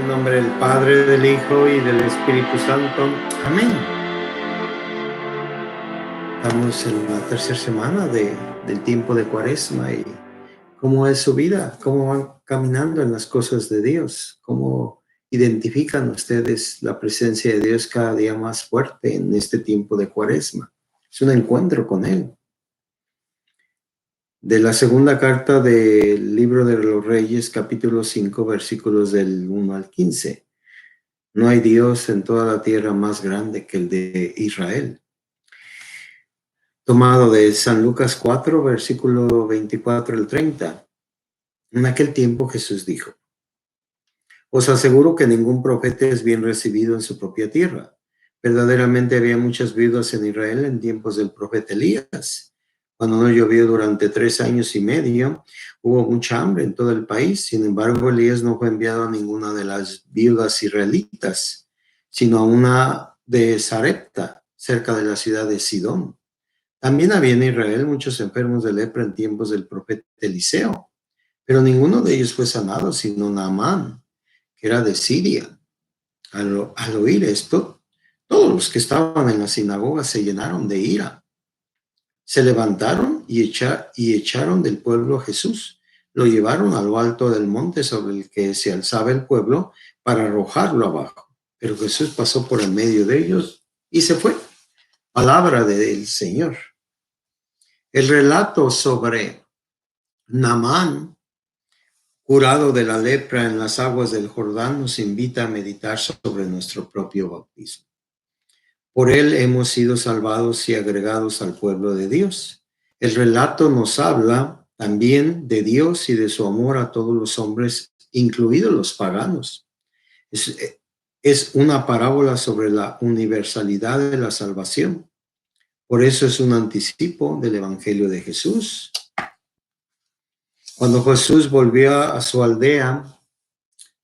nombre del Padre, del Hijo y del Espíritu Santo. Amén. Estamos en la tercera semana del tiempo de Cuaresma y cómo es su vida, cómo van caminando en las cosas de Dios, cómo identifican ustedes la presencia de Dios cada día más fuerte en este tiempo de Cuaresma. Es un encuentro con Él. De la segunda carta del libro de los Reyes, capítulo 5, versículos del 1 al 15. No hay Dios en toda la tierra más grande que el de Israel. Tomado de San Lucas 4, versículo 24 al 30. En aquel tiempo Jesús dijo: Os aseguro que ningún profeta es bien recibido en su propia tierra. Verdaderamente había muchas viudas en Israel en tiempos del profeta Elías. Cuando no llovió durante 3 años y medio, hubo mucha hambre en todo el país. Sin embargo, Elías no fue enviado a ninguna de las viudas israelitas, sino a una de Sarepta, cerca de la ciudad de Sidón. También había en Israel muchos enfermos de lepra en tiempos del profeta Eliseo, pero ninguno de ellos fue sanado, sino Naamán, que era de Siria. Al oír esto, todos los que estaban en la sinagoga se llenaron de ira. Se levantaron y echaron del pueblo a Jesús. Lo llevaron a lo alto del monte sobre el que se alzaba el pueblo para arrojarlo abajo. Pero Jesús pasó por el medio de ellos y se fue. Palabra del Señor. El relato sobre Naamán, curado de la lepra en las aguas del Jordán, nos invita a meditar sobre nuestro propio bautismo. Por él hemos sido salvados y agregados al pueblo de Dios. El relato nos habla también de Dios y de su amor a todos los hombres, incluidos los paganos. Es una parábola sobre la universalidad de la salvación. Por eso es un anticipo del Evangelio de Jesús. Cuando Jesús volvió a su aldea,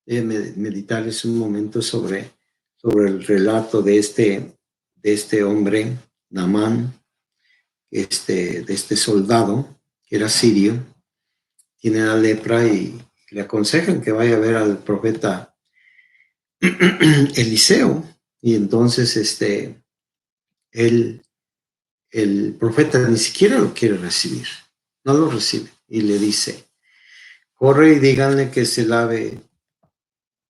meditarles un momento sobre el relato de este hombre, Naamán, de este soldado que era sirio, tiene la lepra y le aconsejan que vaya a ver al profeta Eliseo. Y entonces el profeta ni siquiera lo quiere recibir, no lo recibe y le dice: corre y díganle que se lave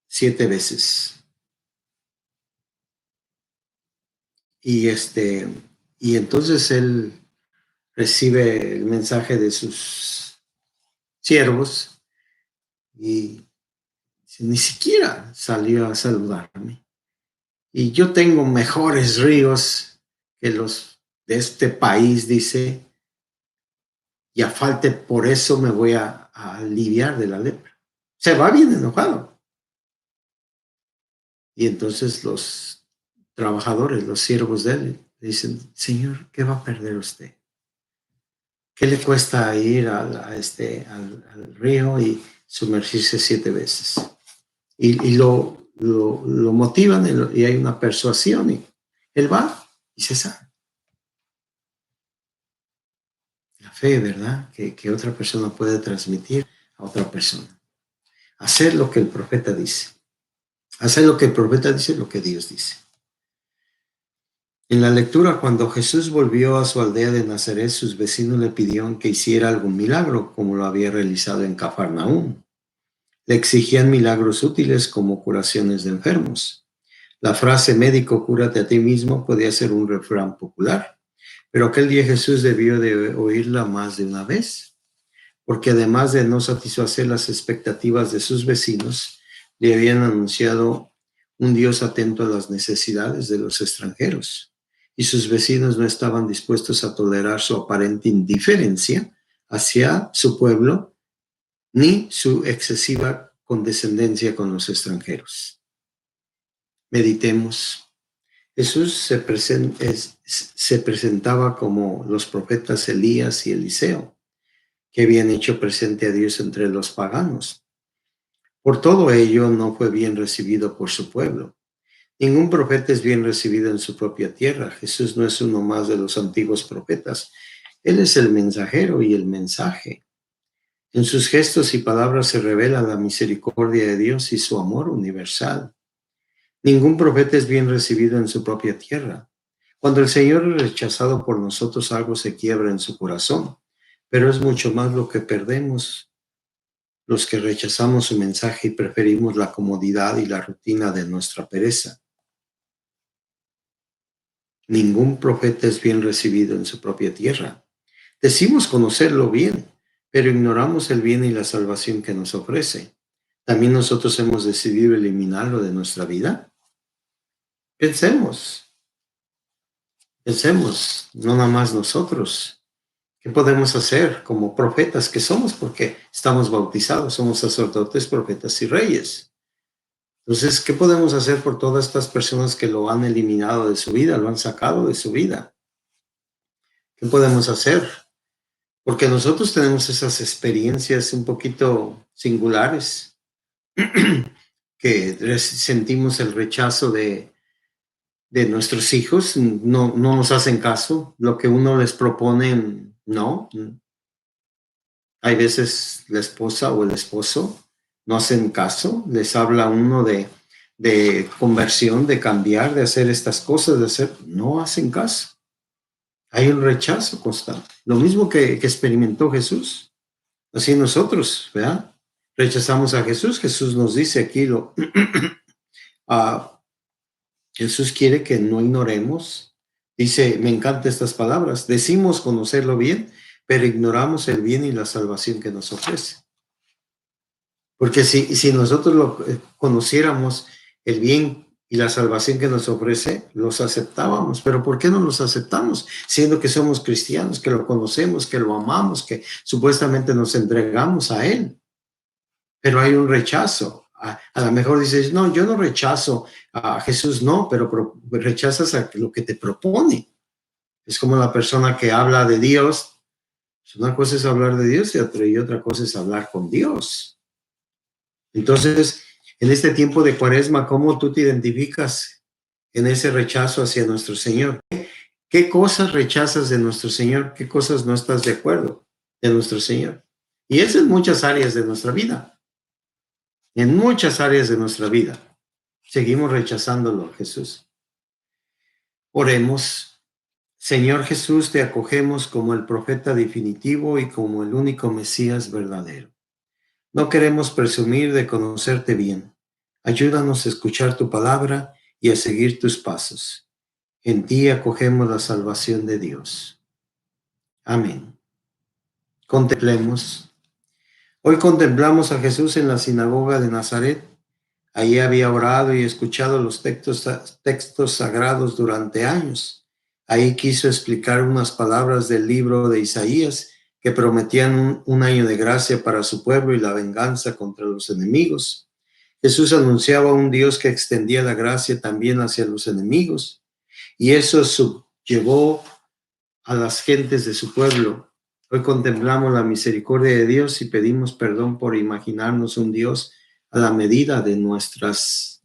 7 veces. Y entonces él recibe el mensaje de sus siervos y ni siquiera salió a saludarme. Y yo tengo mejores ríos que los de este país, dice, y a falta por eso me voy a aliviar de la lepra. Se va bien enojado. Y entonces los trabajadores, los siervos de él, dicen: Señor, ¿qué va a perder usted? ¿Qué le cuesta ir al río y sumergirse 7 veces? Y lo motivan y hay una persuasión y él va y se sana. La fe, ¿verdad? Que otra persona puede transmitir a otra persona. Hacer lo que el profeta dice. Hacer lo que el profeta dice, lo que Dios dice. En la lectura, cuando Jesús volvió a su aldea de Nazaret, sus vecinos le pidieron que hiciera algún milagro, como lo había realizado en Cafarnaúm. Le exigían milagros útiles como curaciones de enfermos. La frase "médico, cúrate a ti mismo" podía ser un refrán popular, pero aquel día Jesús debió de oírla más de una vez, porque además de no satisfacer las expectativas de sus vecinos, le habían anunciado un Dios atento a las necesidades de los extranjeros, y sus vecinos no estaban dispuestos a tolerar su aparente indiferencia hacia su pueblo ni su excesiva condescendencia con los extranjeros. Meditemos. Jesús se presentaba como los profetas Elías y Eliseo, que habían hecho presente a Dios entre los paganos. Por todo ello, no fue bien recibido por su pueblo. Ningún profeta es bien recibido en su propia tierra. Jesús no es uno más de los antiguos profetas. Él es el mensajero y el mensaje. En sus gestos y palabras se revela la misericordia de Dios y su amor universal. Ningún profeta es bien recibido en su propia tierra. Cuando el Señor es rechazado por nosotros, algo se quiebra en su corazón, pero es mucho más lo que perdemos los que rechazamos su mensaje y preferimos la comodidad y la rutina de nuestra pereza. Ningún profeta es bien recibido en su propia tierra. Decimos conocerlo bien, pero ignoramos el bien y la salvación que nos ofrece. ¿También nosotros hemos decidido eliminarlo de nuestra vida? Pensemos, no nada más nosotros. ¿Qué podemos hacer como profetas que somos? Porque estamos bautizados, somos sacerdotes, profetas y reyes. Entonces, ¿qué podemos hacer por todas estas personas que lo han eliminado de su vida, lo han sacado de su vida? ¿Qué podemos hacer? Porque nosotros tenemos esas experiencias un poquito singulares, que sentimos el rechazo de nuestros hijos, no nos hacen caso, lo que uno les propone, no. Hay veces la esposa o el esposo no hacen caso, les habla uno de conversión, de cambiar, de hacer estas cosas, no hacen caso. Hay un rechazo constante. Lo mismo que experimentó Jesús. Así nosotros, ¿verdad? Rechazamos a Jesús. Jesús nos dice aquí, Jesús quiere que no ignoremos. Dice, me encantan estas palabras. Decimos conocerlo bien, pero ignoramos el bien y la salvación que nos ofrece. Porque si nosotros lo conociéramos, el bien y la salvación que nos ofrece, los aceptábamos. Pero ¿por qué no los aceptamos? Siendo que somos cristianos, que lo conocemos, que lo amamos, que supuestamente nos entregamos a Él. Pero hay un rechazo. A lo mejor dices, no, yo no rechazo a Jesús, no, pero rechazas a lo que te propone. Es como la persona que habla de Dios. Una cosa es hablar de Dios y otra cosa es hablar con Dios. Entonces, en este tiempo de Cuaresma, ¿cómo tú te identificas en ese rechazo hacia nuestro Señor? ¿Qué cosas rechazas de nuestro Señor? ¿Qué cosas no estás de acuerdo de nuestro Señor? Y eso en muchas áreas de nuestra vida. En muchas áreas de nuestra vida. Seguimos rechazándolo, Jesús. Oremos. Señor Jesús, te acogemos como el profeta definitivo y como el único Mesías verdadero. No queremos presumir de conocerte bien. Ayúdanos a escuchar tu palabra y a seguir tus pasos. En ti acogemos la salvación de Dios. Amén. Contemplemos. Hoy contemplamos a Jesús en la sinagoga de Nazaret. Allí había orado y escuchado los textos sagrados durante años. Ahí quiso explicar unas palabras del libro de Isaías que prometían un año de gracia para su pueblo y la venganza contra los enemigos. Jesús anunciaba un Dios que extendía la gracia también hacia los enemigos, y eso subyugó a las gentes de su pueblo. Hoy contemplamos la misericordia de Dios y pedimos perdón por imaginarnos un Dios a la medida de nuestras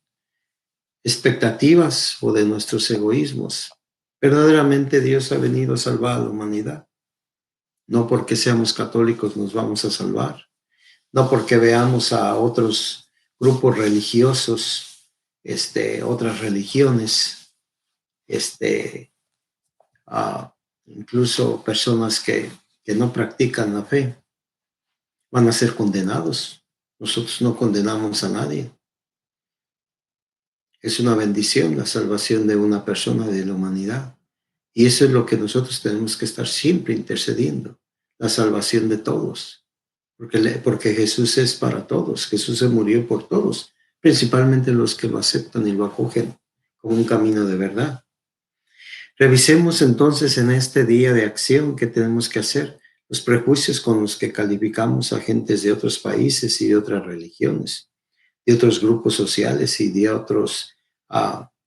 expectativas o de nuestros egoísmos. Verdaderamente Dios ha venido a salvar a la humanidad. No porque seamos católicos nos vamos a salvar. No porque veamos a otros grupos religiosos, otras religiones, incluso personas que no practican la fe, van a ser condenados. Nosotros no condenamos a nadie. Es una bendición la salvación de una persona, de la humanidad. Y eso es lo que nosotros tenemos que estar siempre intercediendo, la salvación de todos. Porque Jesús es para todos. Jesús se murió por todos, principalmente los que lo aceptan y lo acogen como un camino de verdad. Revisemos entonces en este día de acción qué tenemos que hacer, los prejuicios con los que calificamos a gentes de otros países y de otras religiones, de otros grupos sociales y de otras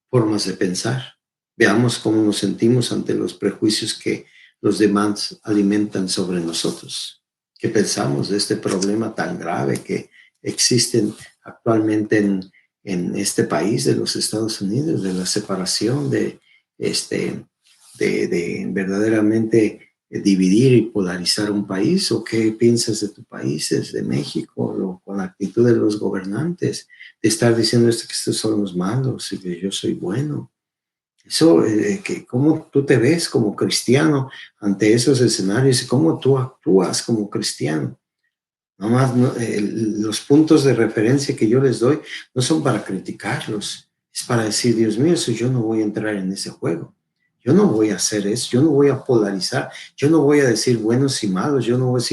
formas de pensar. Veamos cómo nos sentimos ante los prejuicios que los demás alimentan sobre nosotros. ¿Qué pensamos de este problema tan grave que existe actualmente en este país de los Estados Unidos, de la separación, de verdaderamente dividir y polarizar un país? ¿O qué piensas de tu país, de México, con la actitud de los gobernantes, de estar diciendo esto, que estos son los malos y que yo soy bueno? Eso, ¿cómo tú te ves como cristiano ante esos escenarios y cómo tú actúas como cristiano? Nomás, los puntos de referencia que yo les doy no son para criticarlos, es para decir, Dios mío, eso yo no voy a entrar en ese juego. Yo no voy a hacer eso, yo no voy a polarizar, yo no voy a decir buenos y malos, yo no voy a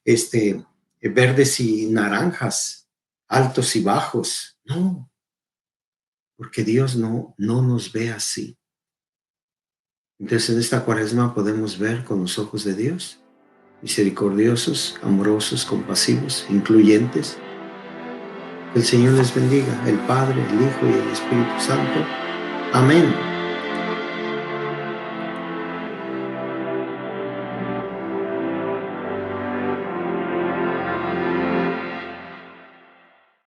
decir verdes y naranjas, altos y bajos. No, porque Dios no nos ve así. Entonces en esta cuaresma podemos ver con los ojos de Dios, misericordiosos, amorosos, compasivos, incluyentes. Que el Señor les bendiga, el Padre, el Hijo y el Espíritu Santo. Amén.